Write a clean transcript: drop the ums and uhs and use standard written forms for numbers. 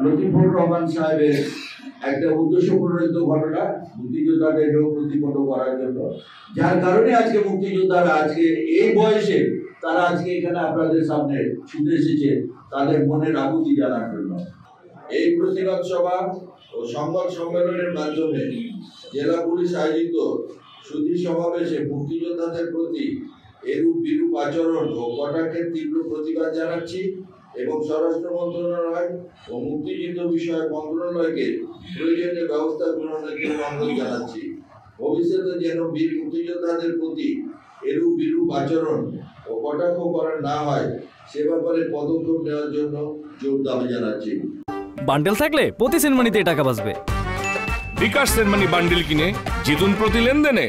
লতিফুর রহমান সাহেবের একটা উদ্দেশ্য প্রণোদিত ঘটনা মুক্তিযোদ্ধাদেরকেও প্রতিপন্ন করার জন্য, যার কারণে আজকে মুক্তিযোদ্ধারা আজকে এই বয়সে তারা আজকে এখানে আপনাদের সামনে ছুটে এসেছে তাদের মনের আকুতি জানার জন্য। এই প্রতিবাদ সভা ও সংবাদ সম্মেলনের মাধ্যমে জেলা পুলিশ আয়োজিত সুধী সমাবেশে মুক্তিযোদ্ধাদের প্রতি এরূপ বিরূপ আচরণ ও কটাক্ষের তীব্র প্রতিবাদ জানাচ্ছি এবং স্বরাষ্ট্র মন্ত্রণালয় ও মুক্তিযুদ্ধ বিষয়ক মন্ত্রণালয়কে প্রয়োজনীয় ব্যবস্থা গ্রহণের জন্য অনুরোধ জানাচ্ছি। ভবিষ্যতে যেন বীর মুক্তিযোদ্ধাদের প্রতি এরূপ বিরূপ আচরণ ও কটাক্ষ করা না হয় সে ব্যাপারে পদক্ষেপ নেওয়ার জন্য জোর দাবি জানাচ্ছি। বান্ডেল থাকলে প্রতি সেনমানিতে টাকা বাঁচবে। বিকাশ সেনমানি বান্ডেল কিনে জিতুন প্রতি লেনদেনে।